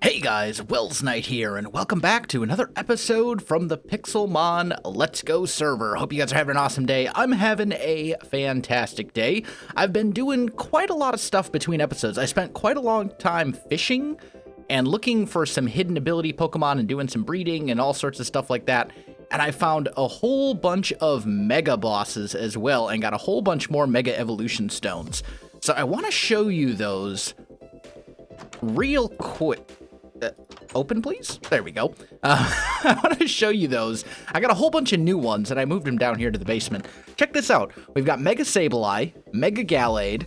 Hey guys, Welsknight here, and welcome back to another episode from the Pixelmon Let's Go server. Hope you guys are having an awesome day. I'm having a fantastic day. I've been doing quite a lot of stuff between episodes. I spent quite a long time fishing and looking for some hidden ability Pokemon and doing some breeding and all sorts of stuff like that. And I found a whole bunch of mega bosses as well and got a whole bunch more mega evolution stones. So I want to show you those real quick. Open, please? There we go. I want to show you those. I got a whole bunch of new ones, and I moved them down here to the basement. Check this out. We've got Mega Sableye, Mega Gallade,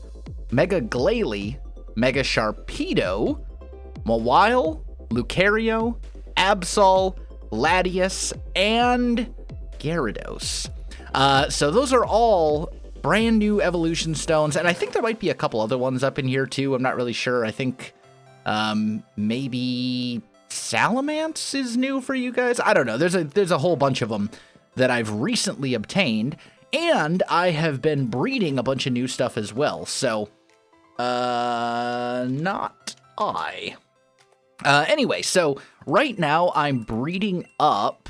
Mega Glalie, Mega Sharpedo, Mawile, Lucario, Absol, Latias, and Gyarados. So those are all brand new evolution stones, and I think there might be a couple other ones up in here, too. I'm not really sure. I think maybe Salamence is new for you guys. I don't know. There's a whole bunch of them that I've recently obtained, and I have been breeding a bunch of new stuff as well. So, not I. Anyway, so right now I'm breeding up.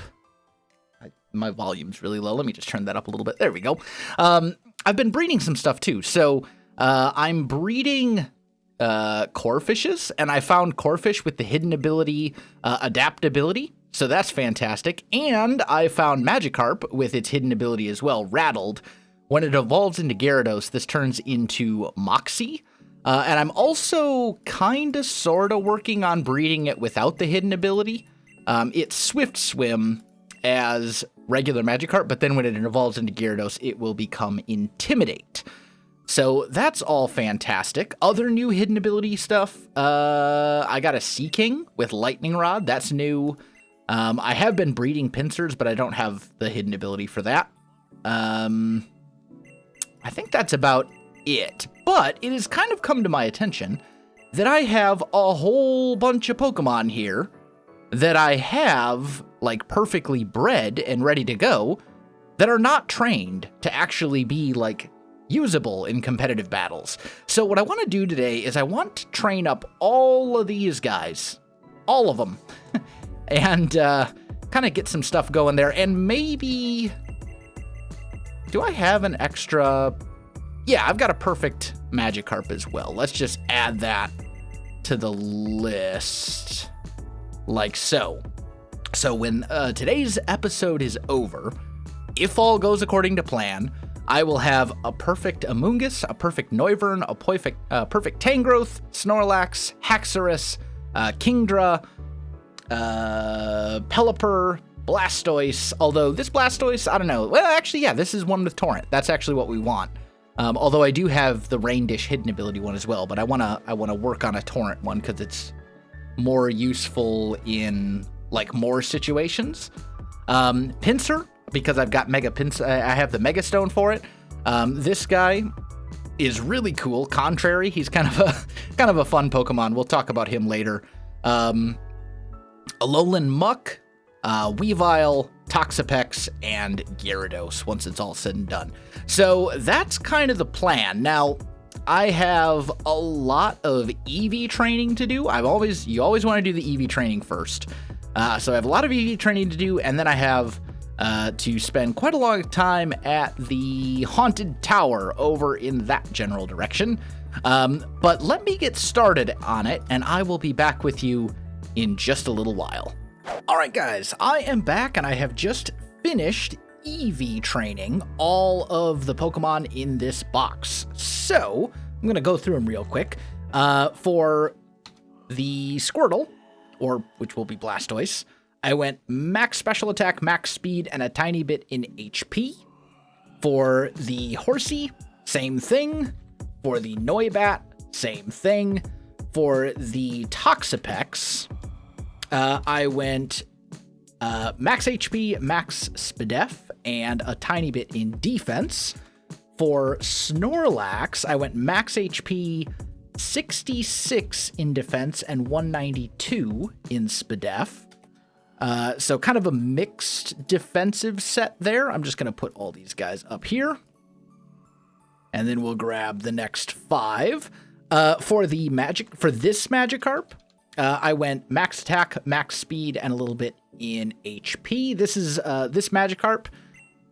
My volume's really low. Let me just turn that up a little bit. There we go. I've been breeding some stuff too. So, I'm breeding Corefishes, and I found Corefish with the hidden ability adaptability, so that's fantastic. And I found Magikarp with its hidden ability as well, Rattled. When it evolves into Gyarados, this turns into Moxie. And I'm also kinda sorta working on breeding it without the hidden ability. It's Swift Swim as regular Magikarp, but then when it evolves into Gyarados, it will become Intimidate. So that's all fantastic. Other new hidden ability stuff. I got a Seaking with Lightning Rod. That's new. I have been breeding Pincers, but I don't have the hidden ability for that. I think that's about it. But it has kind of come to my attention that I have a whole bunch of Pokemon here that I have, like, perfectly bred and ready to go that are not trained to actually be, like, usable in competitive battles. So what I want to do today is I want to train up all of these guys, all of them, and kind of get some stuff going there. And maybe, do I have an extra? Yeah, I've got a perfect Magikarp as well. Let's just add that to the list like so. So when today's episode is over, if all goes according to plan, I will have a perfect Amoonguss, a perfect Noivern, a perfect Tangrowth, Snorlax, Haxorus, Kingdra, Pelipper, Blastoise. Although this Blastoise, I don't know. Well, actually, yeah, this is one with Torrent. That's actually what we want. Although I do have the Rain Dish hidden ability one as well, but I wanna work on a Torrent one because it's more useful in like more situations. Pinsir, because I've got Mega Pinsir, I have the Mega Stone for it. This guy is really cool. Contrary, he's kind of a fun Pokemon. We'll talk about him later. Alolan Muck, Weavile, Toxapex, and Gyarados once it's all said and done. So that's kind of the plan. Now, I have a lot of EV training to do. You always want to do the EV training first. So I have a lot of EV training to do, and then I have to spend quite a long time at the Haunted Tower over in that general direction. But let me get started on it, and I will be back with you in just a little while. Alright guys, I am back, and I have just finished EV training all of the Pokemon in this box. So, I'm going to go through them real quick. For the Squirtle, or which will be Blastoise, I went max special attack, max speed, and a tiny bit in HP. For the Horsey, same thing. For the Noibat, same thing. For the Toxapex, I went max HP, max SPDEF, and a tiny bit in defense. For Snorlax, I went max HP, 66 in defense, and 192 in SPDEF. So kind of a mixed defensive set there. I'm just going to put all these guys up here. And then we'll grab the next 5. For this Magikarp, I went max attack, max speed, and a little bit in HP. This is this Magikarp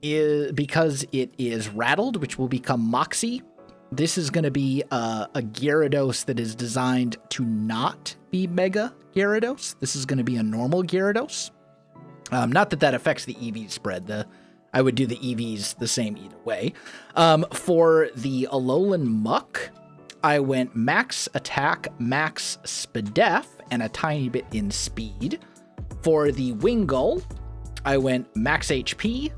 is because it is rattled, which will become Moxie. This is going to be a Gyarados that is designed to not be Mega Gyarados. This is going to be a normal Gyarados. Not that affects the EV spread. I would do the EVs the same either way. For the Alolan Muck, I went max attack, max Spadef, and a tiny bit in speed. For the Wingull, I went max HP,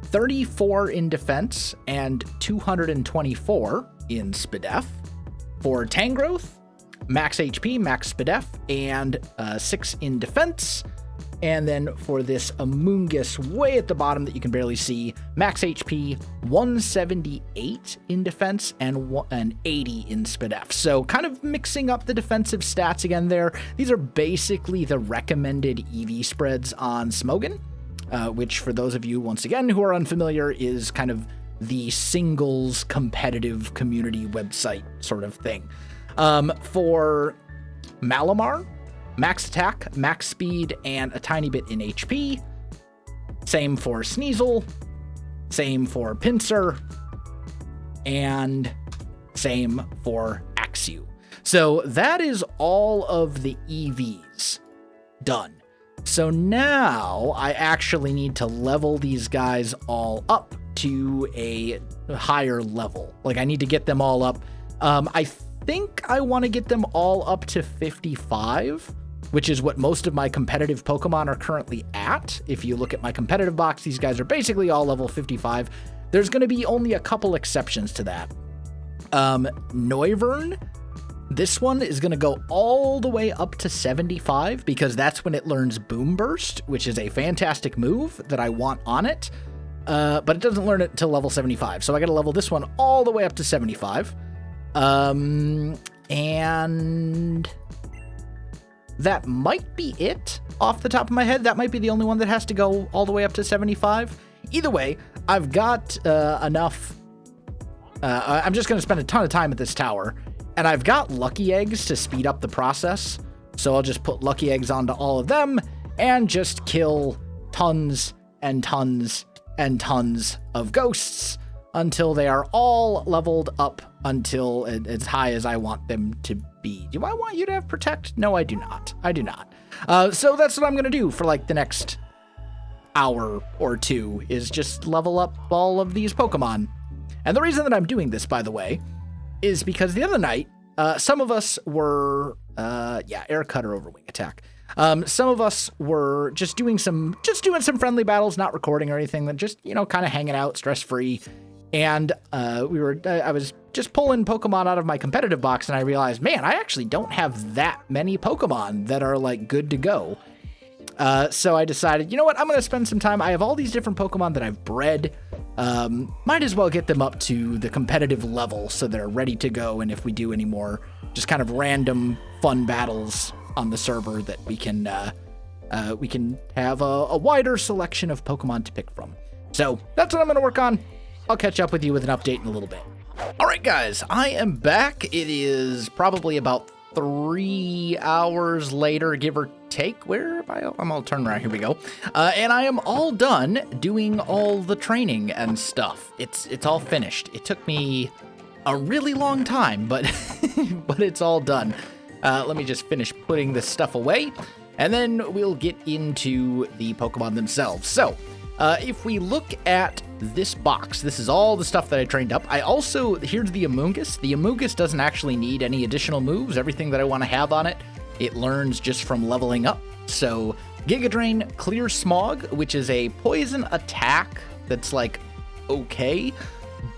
34 in defense, and 224 in Spadef. For Tangrowth, max HP, max Spadef, and 6 in defense. And then for this Amoonguss way at the bottom that you can barely see, max HP, 178 in defense, and 80 in Spadef. So kind of mixing up the defensive stats again there. These are basically the recommended EV spreads on Smogon, which for those of you, once again, who are unfamiliar, is kind of the singles competitive community website sort of thing. For Malamar, max attack, max speed, and a tiny bit in HP. Same for Sneasel, same for Pinsir, and same for Axew. So that is all of the EVs done. So now I actually need to level these guys all up to a higher level. Like, I need to get them all up. I think I want to get them all up to 55, which is what most of my competitive Pokemon are currently at. If you look at my competitive box, these guys are basically all level 55. There's going to be only a couple exceptions to that. Noivern, this one is going to go all the way up to 75 because that's when it learns Boom Burst, which is a fantastic move that I want on it. But it doesn't learn it until level 75. So I got to level this one all the way up to 75. And that might be it off the top of my head. That might be the only one that has to go all the way up to 75. Either way, I've got enough. I'm just going to spend a ton of time at this tower, and I've got lucky eggs to speed up the process. So I'll just put lucky eggs onto all of them and just kill tons and tons and tons of ghosts until they are all leveled up until as high as I want them to be. Do I want you to have Protect? No, I do not. I do not. So that's what I'm going to do for like the next hour or two, is just level up all of these Pokemon. And the reason that I'm doing this, by the way, is because the other night, some of us were, Air Cutter over Wing Attack. Some of us were just doing some friendly battles, not recording or anything, but just, kind of hanging out, stress-free. And I was just pulling Pokemon out of my competitive box, and I realized, man, I actually don't have that many Pokemon that are like good to go. So I decided, you know what, I'm going to spend some time. I have all these different Pokemon that I've bred. Might as well get them up to the competitive level so they're ready to go. And if we do any more just kind of random fun battles on the server, that we can have a wider selection of Pokemon to pick from. So that's what I'm going to work on. I'll catch up with you with an update in a little bit. All right, guys, I am back. It is probably about 3 hours later, give or take. Where am I? I'm all turned around. Here we go. And I am all done doing all the training and stuff. It's all finished. It took me a really long time, but but it's all done. Let me just finish putting this stuff away, and then we'll get into the Pokemon themselves. So, if we look at this box, this is all the stuff that I trained up. Here's the Amoonguss. The Amoonguss doesn't actually need any additional moves. Everything that I want to have on it, it learns just from leveling up. So, Giga Drain, Clear Smog, which is a poison attack that's like, okay,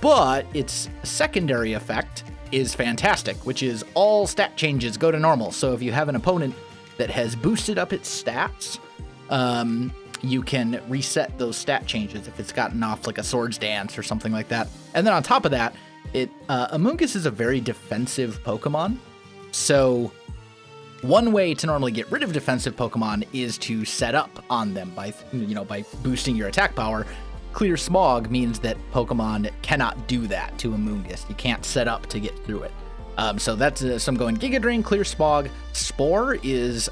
but its secondary effect is fantastic, which is all stat changes go to normal. So if you have an opponent that has boosted up its stats, you can reset those stat changes if it's gotten off like a Swords Dance or something like that. And then on top of that, Amoonguss is a very defensive Pokemon. So one way to normally get rid of defensive Pokemon is to set up on them by boosting your attack power. Clear Smog means that Pokemon cannot do that to Amoonguss. You can't set up to get through it. So that's so I'm going Giga Drain, Clear Smog. Spore is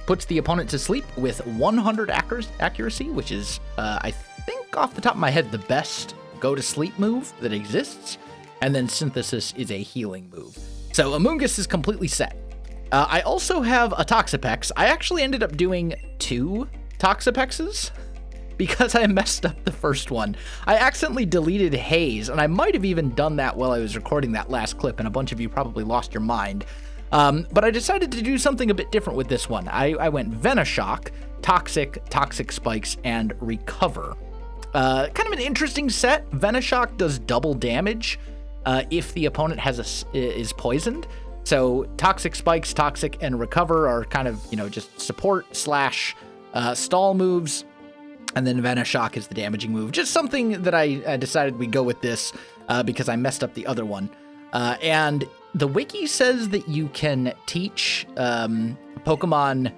puts the opponent to sleep with 100 accuracy, which is, I think off the top of my head, the best go to sleep move that exists. And then Synthesis is a healing move. So Amoonguss is completely set. I also have a Toxapex. I actually ended up doing 2 Toxapexes because I messed up the first one. I accidentally deleted Haze, and I might have even done that while I was recording that last clip, and a bunch of you probably lost your mind. But I decided to do something a bit different with this one. I went Venoshock, Toxic Spikes, and Recover. Kind of an interesting set. Venoshock does double damage if the opponent is poisoned. So Toxic Spikes, Toxic, and Recover are kind of, just support / stall moves. And then Venoshock is the damaging move. Just something that I decided we'd go with this because I messed up the other one. And the wiki says that you can teach Pokemon,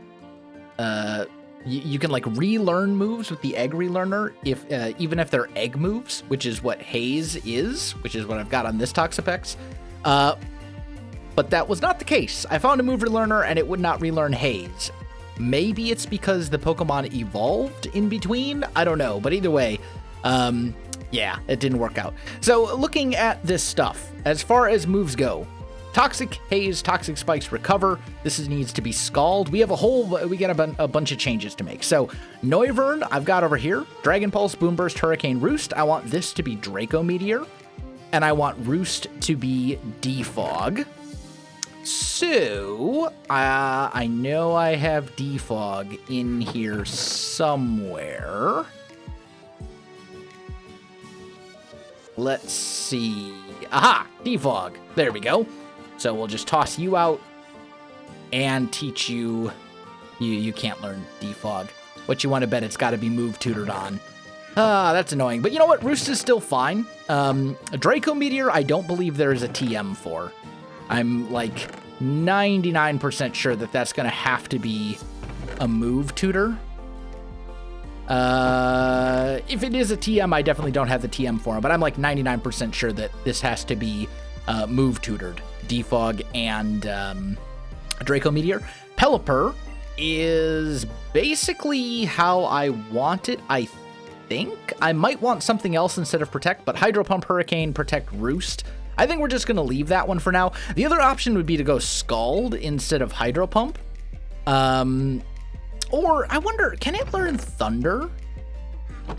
you can like relearn moves with the egg relearner if even if they're egg moves, which is what Haze is, which is what I've got on this Toxapex. But that was not the case. I found a move relearner and it would not relearn Haze. Maybe it's because the Pokemon evolved in between. I don't know. But either way, yeah, it didn't work out. So looking at this stuff, as far as moves go, Toxic, Haze, Toxic Spikes, Recover. This needs to be Scald. We get a bunch of changes to make. So Noivern, I've got over here. Dragon Pulse, Boomburst, Hurricane, Roost. I want this to be Draco Meteor. And I want Roost to be Defog. So, I know I have Defog in here somewhere. Let's see. Aha! Defog. There we go. So we'll just toss you out and teach you. You can't learn Defog. What you want to bet it's got to be move tutored on. That's annoying. But you know what? Roost is still fine. Draco Meteor, I don't believe there is a TM for. I'm like 99% sure that that's going to have to be a move tutor. If it is a TM, I definitely don't have the TM for him, but I'm like 99% sure that this has to be move tutored. Defog and Draco Meteor. Pelipper is basically how I want it, I think. I might want something else instead of Protect, but Hydro Pump, Hurricane, Protect, Roost. I think we're just going to leave that one for now. The other option would be to go Scald instead of Hydro Pump. Or, I wonder, can it learn Thunder?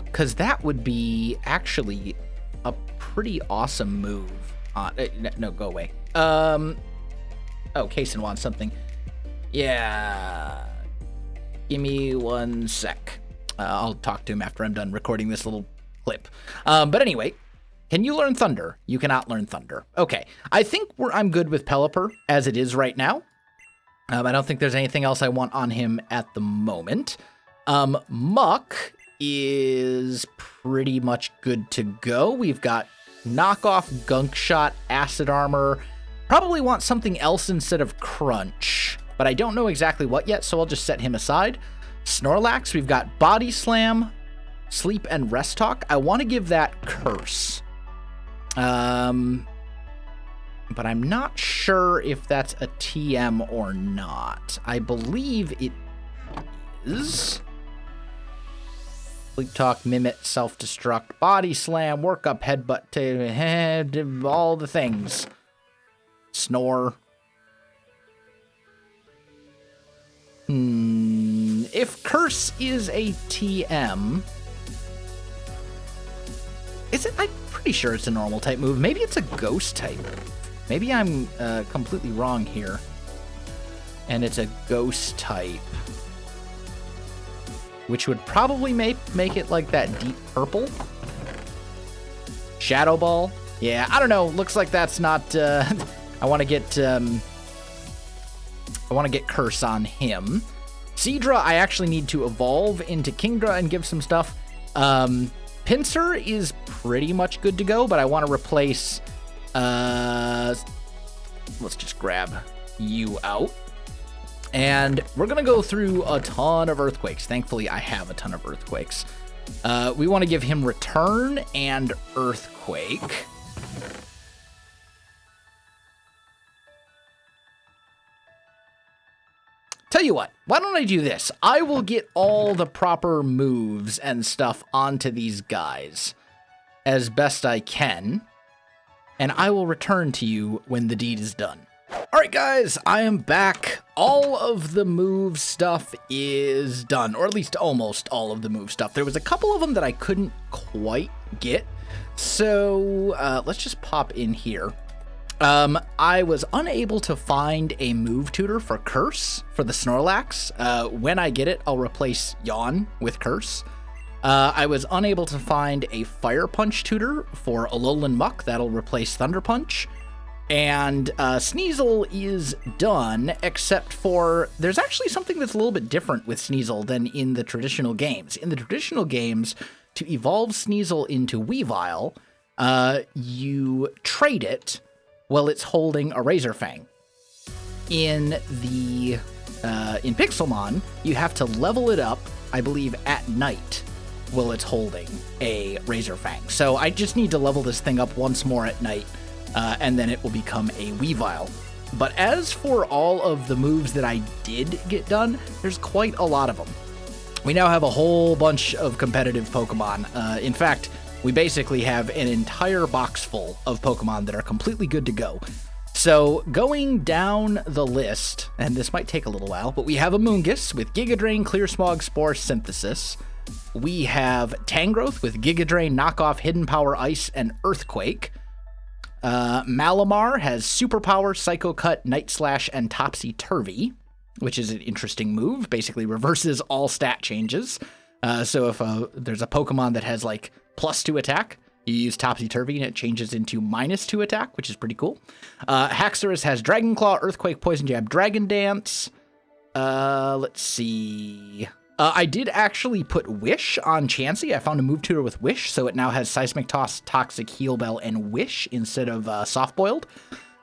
Because that would be actually a pretty awesome move. No, go away. Oh, Kaysen wants something. Yeah. Give me 1 sec. I'll talk to him after I'm done recording this little clip. But anyway, can you learn Thunder? You cannot learn Thunder. Okay, I think I'm good with Pelipper as it is right now. I don't think there's anything else I want on him at the moment. Muck is pretty much good to go. We've got Knockoff, Gunk Shot, Acid Armor. Probably want something else instead of Crunch, but I don't know exactly what yet, so I'll just set him aside. Snorlax, we've got Body Slam, Sleep, and Rest Talk. I want to give that Curse. But I'm not sure if that's a TM or not. I believe it is. Sleep Talk, Mimit, Self-Destruct, Body Slam, Work Up, Headbutt, to head, all the things. Snore. If Curse is a TM, is it? I'm pretty sure it's a normal type move. Maybe it's a ghost type. Maybe I'm completely wrong here. And it's a ghost type. Which would probably make it like that deep purple. Shadow Ball. Yeah, I don't know. Looks like that's not... I want to get Curse on him. Seadra, I actually need to evolve into Kingdra and give some stuff. Pinsir is pretty much good to go, but I want to replace... let's just grab you out. And we're going to go through a ton of Earthquakes. Thankfully, I have a ton of Earthquakes. We want to give him Return and Earthquake. Tell you what, why don't I do this? I will get all the proper moves and stuff onto these guys as best I can, and I will return to you when the deed is done. All right, guys, I am back. All of the move stuff is done, or at least almost all of the move stuff. There was a couple of them that I couldn't quite get, so let's just pop in here. I was unable to find a move tutor for Curse for the Snorlax. When I get it, I'll replace Yawn with Curse. I was unable to find a Fire Punch tutor for Alolan Muck. That'll replace Thunder Punch. And Sneasel is done, except for there's actually something that's a little bit different with Sneasel than in the traditional games. In the traditional games, to evolve Sneasel into Weavile, you trade it while it's holding a Razor Fang. In Pixelmon, you have to level it up, I believe, at night while it's holding a Razor Fang. So I just need to level this thing up once more at night, and then it will become a Weavile. But as for all of the moves that I did get done, there's quite a lot of them. We now have a whole bunch of competitive Pokemon. In fact, we basically have an entire box full of Pokemon that are completely good to go. So going down the list, and this might take a little while, but we have a Moongus with Giga Drain, Clear Smog, Spore, Synthesis. We have Tangrowth with Giga Drain, Knockoff, Hidden Power, Ice, and Earthquake. Malamar has Superpower, Psycho Cut, Night Slash, and Topsy Turvy, which is an interesting move. Basically reverses all stat changes. So if there's a Pokemon that has like +2 attack, you use Topsy Turvy and it changes into -2 attack, which is pretty cool. Haxorus has Dragon Claw, Earthquake, Poison Jab, Dragon Dance. Let's see. I did actually put Wish on Chansey. I found a move tutor with Wish, so it now has Seismic Toss, Toxic, Heal Bell, and Wish instead of Soft Boiled.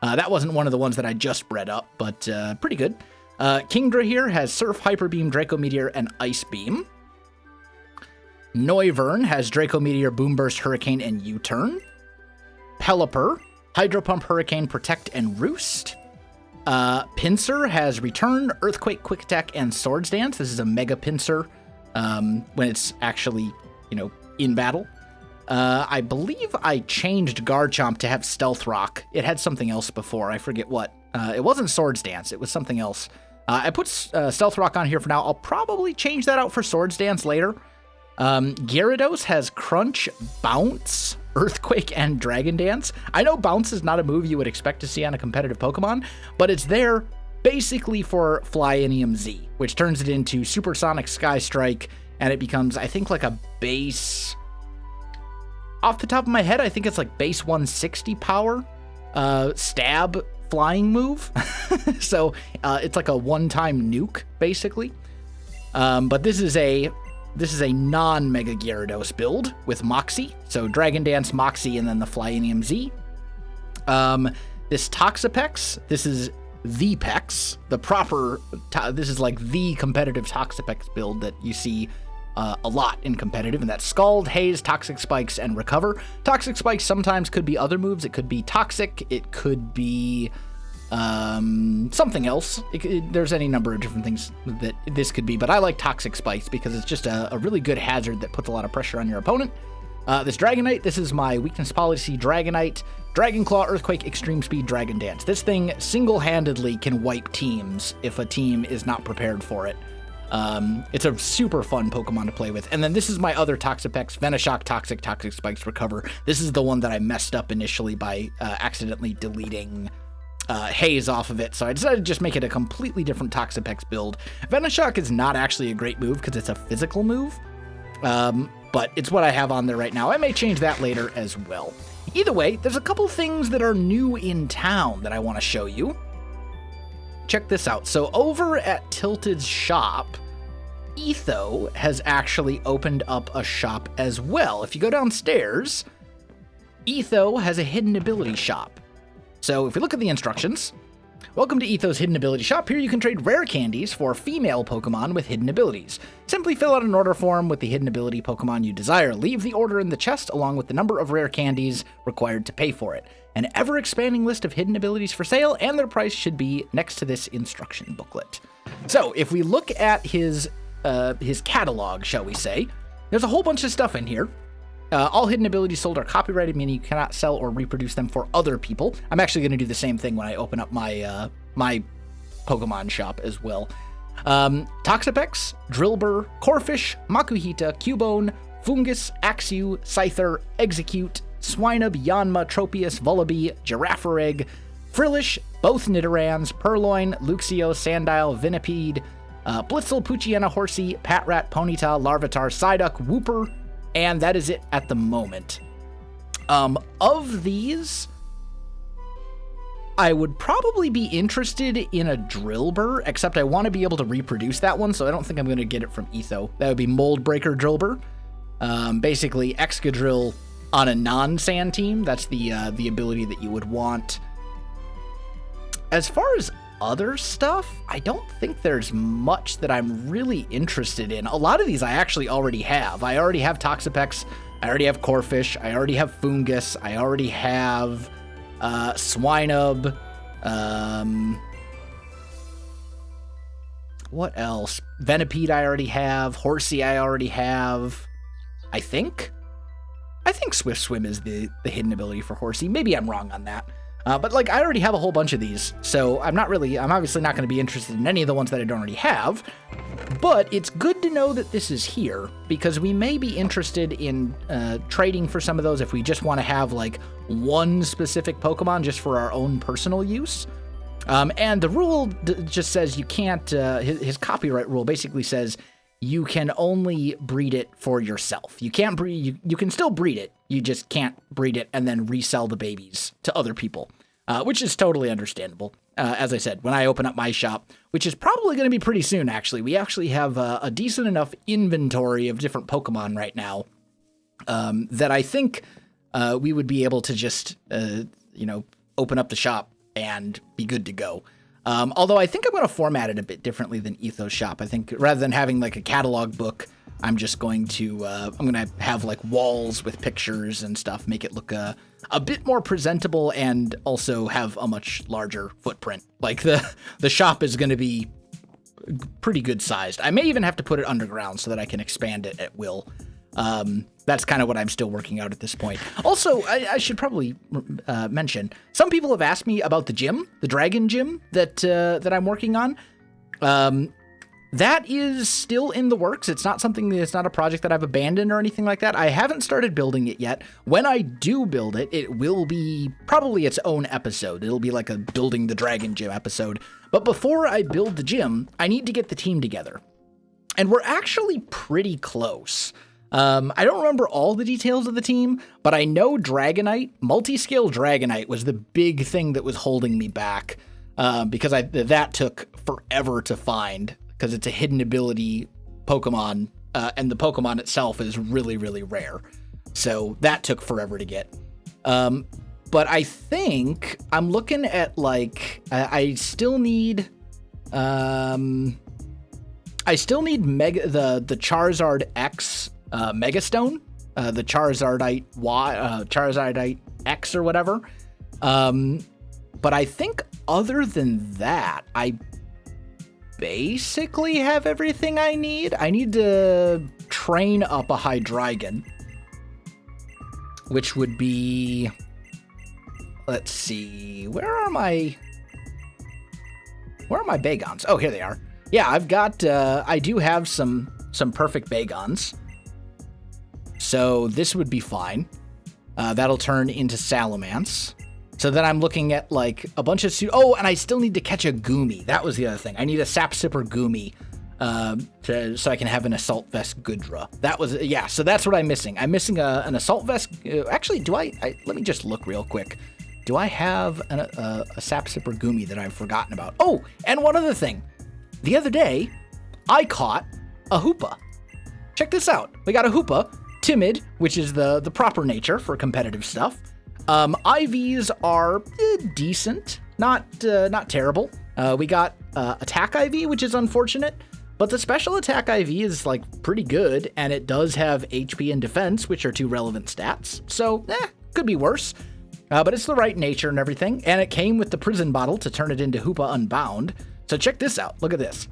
That wasn't one of the ones that I just bred up, but pretty good. Kingdra here has Surf, Hyper Beam, Draco Meteor, and Ice Beam. Noivern has Draco Meteor, Boom Burst, Hurricane, and U-Turn. Pelipper, Hydro Pump, Hurricane, Protect, and Roost. Pinsir has Return, Earthquake, Quick Attack, and Swords Dance. This is a Mega Pinsir when it's actually, in battle. I believe I changed Garchomp to have Stealth Rock. It had something else before. I forget what. It wasn't Swords Dance. It was something else. I put Stealth Rock on here for now. I'll probably change that out for Swords Dance later. Gyarados has Crunch, Bounce, Earthquake, and Dragon Dance. I know Bounce is not a move you would expect to see on a competitive Pokemon, but it's there basically for Flyinium Z, which turns it into Supersonic Sky Strike, and it becomes, I think, like a base... Off the top of my head, I think it's like base 160 power, stab flying move. So it's like a one-time nuke, basically. But this is a non-Mega Gyarados build with Moxie. So Dragon Dance, Moxie, and then the Flyinium Z. This Toxapex, this is the Pex, the proper, this is like the competitive Toxapex build that you see a lot in competitive, and that's Scald, Haze, Toxic Spikes, and Recover. Toxic Spikes sometimes could be other moves. It could be Toxic, it could be something else. There's any number of different things that this could be, but I like Toxic Spikes because it's just a really good hazard that puts a lot of pressure on your opponent. This Dragonite, this is my weakness policy Dragonite. Dragon Claw, Earthquake, Extreme Speed, Dragon Dance. This thing single-handedly can wipe teams if a team is not prepared for it. It's a super fun Pokemon to play with. And then this is my other Toxapex, Venoshock, Toxic, Toxic Spikes, Recover. This is the one that I messed up initially by accidentally deleting Haze off of it, so I decided to just make it a completely different Toxapex build. Venoshock is not actually a great move because it's a physical move, but it's what I have on there right now. I may change that later as well. Either way, there's a couple things that are new in town that I want to show you. Check this out. So over at Tilted's shop, Etho has actually opened up a shop as well. If you go downstairs, Etho has a hidden ability shop. So if we look at the instructions, welcome to Etho's Hidden Ability Shop. Here you can trade rare candies for female Pokemon with hidden abilities. Simply fill out an order form with the hidden ability Pokemon you desire. Leave the order in the chest along with the number of rare candies required to pay for it. An ever-expanding list of hidden abilities for sale, and their price should be next to this instruction booklet. So if we look at his catalog, shall we say, there's a whole bunch of stuff in here. All hidden abilities sold are copyrighted, meaning you cannot sell or reproduce them for other people. I'm actually going to do the same thing when I open up my my Pokemon shop as well. Toxapex, Drillbur, Corphish, Makuhita, Cubone, Fungus, Axew, Scyther, Execute, Swinub, Yanma, Tropius, Vullaby, Girafarig, Frillish, both Nidorans, Purloin, Luxio, Sandile, Venipede, Blitzel, Poochyena, Horsey, Patrat, Ponyta, Larvitar, Psyduck, Wooper, and that is it at the moment. Of these, I would probably be interested in a Drillbur, except I want to be able to reproduce that one, so I don't think I'm going to get it from Etho. That would be Mold Breaker Drillbur. Basically, Excadrill on a non-sand team. That's the ability that you would want. As far as other stuff, I don't think there's much that I'm really interested in. A lot of these I actually already have. I already have Toxapex, I already have Corphish, I already have Fungus, I already have Swinub, what else? Venipede I already have, Horsey I already have, I think Swift Swim is the hidden ability for Horsey. Maybe I'm wrong on that. But like, I already have a whole bunch of these, so I'm obviously not going to be interested in any of the ones that I don't already have, but it's good to know that this is here, because we may be interested in trading for some of those if we just want to have like one specific Pokemon just for our own personal use. And the rule just says you can't, his copyright rule basically says you can only breed it for yourself. You can't breed, you can still breed it, you just can't breed it and then resell the babies to other people, which is totally understandable. As I said, when I open up my shop, which is probably going to be pretty soon, actually, we actually have a decent enough inventory of different Pokemon right now that I think we would be able to just, open up the shop and be good to go. Although I think I'm going to format it a bit differently than Etho's shop. I think rather than having like a catalog book, I'm just going to, have like walls with pictures and stuff, make it look a bit more presentable and also have a much larger footprint. Like the shop is going to be pretty good sized. I may even have to put it underground so that I can expand it at will. That's kind of what I'm still working out at this point. Also, I should probably mention, some people have asked me about the gym, the dragon gym that I'm working on. That is still in the works. It's not a project that I've abandoned or anything like that. I haven't started building it yet. When I do build it, it will be probably its own episode. It'll be like a building the dragon gym episode. But before I build the gym, I need to get the team together. And we're actually pretty close. I don't remember all the details of the team, but I know Dragonite, multi-scale Dragonite was the big thing that was holding me back, because that took forever to find, because it's a hidden ability Pokemon, and the Pokemon itself is really, really rare. So that took forever to get. But I think I'm looking at like, I still need the Charizard X Megastone, the Charizardite Charizardite X or whatever. But I think other than that, I basically have everything I need. I need to train up a Hydreigon, which would be, let's see, where are my Bagons? Oh, here they are. Yeah, I've got, I do have some perfect Bagons. So this would be fine. That'll turn into Salamence. So then I'm looking at like a bunch of... and I still need to catch a Goomy. That was the other thing. I need a Sapsipper Goomy so I can have an Assault Vest Goodra. That was... Yeah, so that's what I'm missing. I'm missing an Assault Vest... actually, do I... Let me just look real quick. Do I have a Sapsipper Goomy that I've forgotten about? Oh, and one other thing. The other day, I caught a Hoopa. Check this out. We got a Hoopa. Timid, which is the proper nature for competitive stuff. IVs are decent, not terrible. We got attack IV, which is unfortunate, but the special attack IV is like pretty good, and it does have HP and defense, which are two relevant stats. So, could be worse. But it's the right nature and everything, and it came with the prison bottle to turn it into Hoopa Unbound. So check this out. Look at this.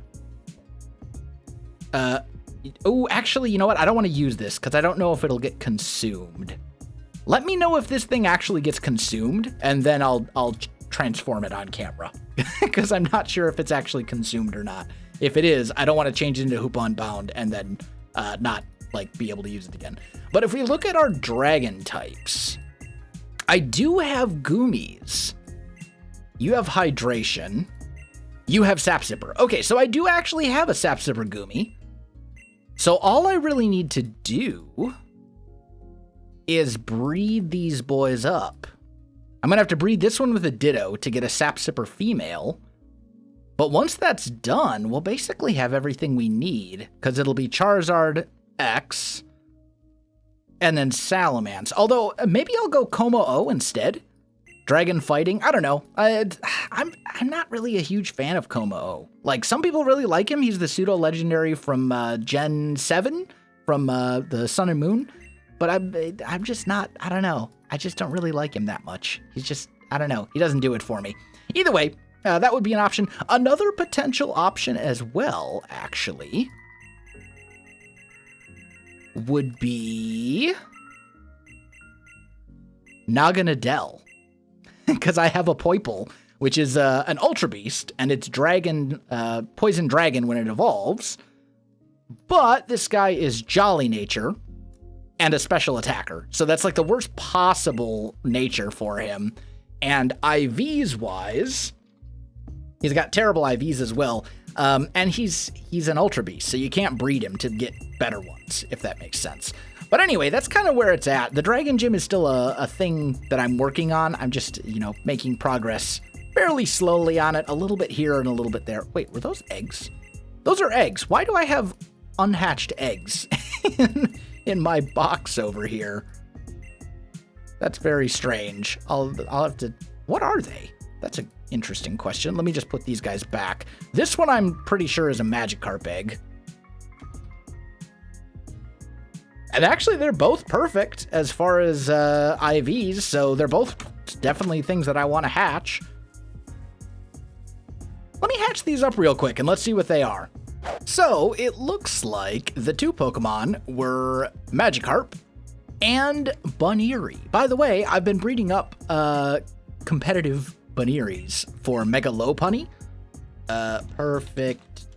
Oh, actually, you know what? I don't want to use this because I don't know if it'll get consumed. Let me know if this thing actually gets consumed, and then I'll transform it on camera because I'm not sure if it's actually consumed or not. If it is, I don't want to change it into Hoop Unbound and then not like be able to use it again. But if we look at our dragon types, I do have Goomies. You have Hydration. You have Sap Sipper. Okay, so I do actually have a Sap Sipper Goomy. So all I really need to do is breed these boys up. I'm going to have to breed this one with a Ditto to get a Sap Sipper female. But once that's done, we'll basically have everything we need, because it'll be Charizard X and then Salamence. Although, maybe I'll go Como-O instead. Dragon Fighting. I don't know. I'm not really a huge fan of Como-O. Like, some people really like him. He's the pseudo-legendary from Gen 7, from the Sun and Moon. But I'm just not, I don't know. I just don't really like him that much. He's just, I don't know. He doesn't do it for me. Either way, that would be an option. Another potential option as well, actually, would be Naganadel. Because I have a Poipole, which is an Ultra Beast, and it's Poison Dragon when it evolves. But this guy is Jolly Nature and a special attacker. So that's like the worst possible nature for him. And IVs wise, he's got terrible IVs as well. And he's an Ultra Beast, so you can't breed him to get better ones, if that makes sense. But anyway, that's kind of where it's at. The Dragon Gym is still a thing that I'm working on. I'm just, making progress fairly slowly on it, a little bit here and a little bit there. Wait, were those eggs? Those are eggs. Why do I have unhatched eggs in my box over here? That's very strange. I'll have to... What are they? That's an interesting question. Let me just put these guys back. This one I'm pretty sure is a Magikarp egg. And actually, they're both perfect as far as IVs, so they're both definitely things that I want to hatch. Let me hatch these up real quick, and let's see what they are. So, it looks like the two Pokemon were Magikarp and Buneary. By the way, I've been breeding up competitive Bunearys for Mega Lopunny. Perfect.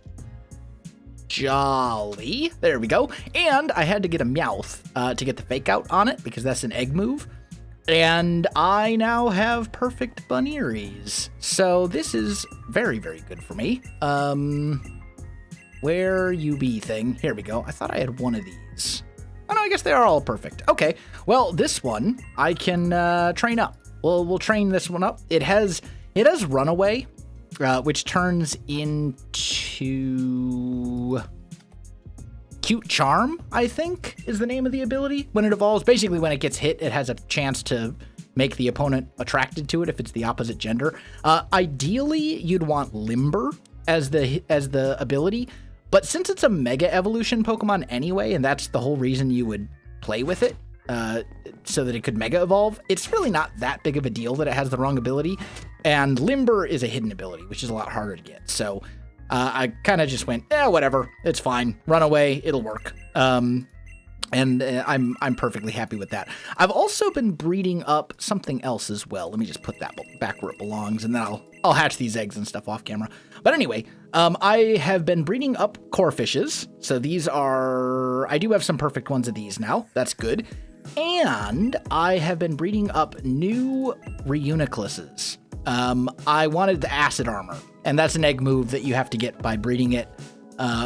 Jolly. There we go. And I had to get a Meowth to get the Fake Out on it, because that's an egg move. And I now have perfect Bunearys. So this is very, very good for me. Where you be thing? Here we go. I thought I had one of these. Oh no, I guess they are all perfect. Okay. Well, this one I can train up. We'll train this one up. It has Runaway, which turns into Cute Charm, I think, is the name of the ability when it evolves. Basically, when it gets hit, it has a chance to make the opponent attracted to it if it's the opposite gender. Ideally, you'd want Limber as the ability, but since it's a Mega Evolution Pokemon anyway, and that's the whole reason you would play with it, so that it could Mega Evolve, it's really not that big of a deal that it has the wrong ability. And Limber is a hidden ability, which is a lot harder to get. So I kind of just went, whatever, it's fine. Runaway, it'll work. And I'm perfectly happy with that. I've also been breeding up something else as well. Let me just put that back where it belongs, and then I'll hatch these eggs and stuff off camera. But anyway, I have been breeding up Corefishes. So these are... I do have some perfect ones of these now. That's good. And I have been breeding up new Reunicluses. I wanted the Acid Armor, and that's an egg move that you have to get by breeding it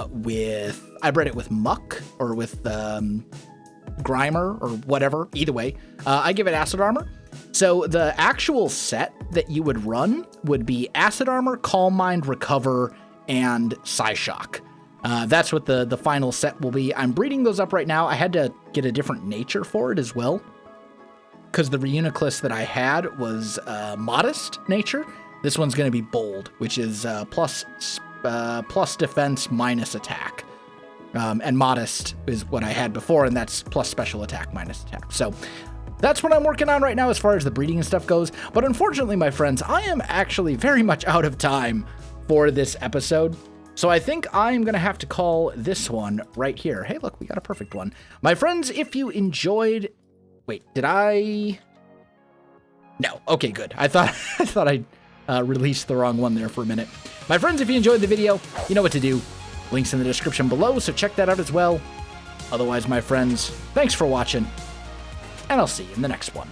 with... I bred it with Muck or with Grimer or whatever. Either way, I give it Acid Armor. So the actual set that you would run would be Acid Armor, Calm Mind, Recover, and Psyshock. That's what the final set will be. I'm breeding those up right now. I had to get a different nature for it as well, because the Reuniclus that I had was Modest nature. This one's going to be Bold, which is plus defense minus attack. And Modest is what I had before, and that's plus special attack minus attack. So that's what I'm working on right now as far as the breeding and stuff goes. But unfortunately, my friends, I am actually very much out of time for this episode. So I think I'm going to have to call this one right here. Hey, look, we got a perfect one. My friends, if you enjoyed... Wait, did I... No. Okay, good. I thought I released the wrong one there for a minute. My friends, if you enjoyed the video, you know what to do. Links in the description below, so check that out as well. Otherwise, my friends, thanks for watching, and I'll see you in the next one.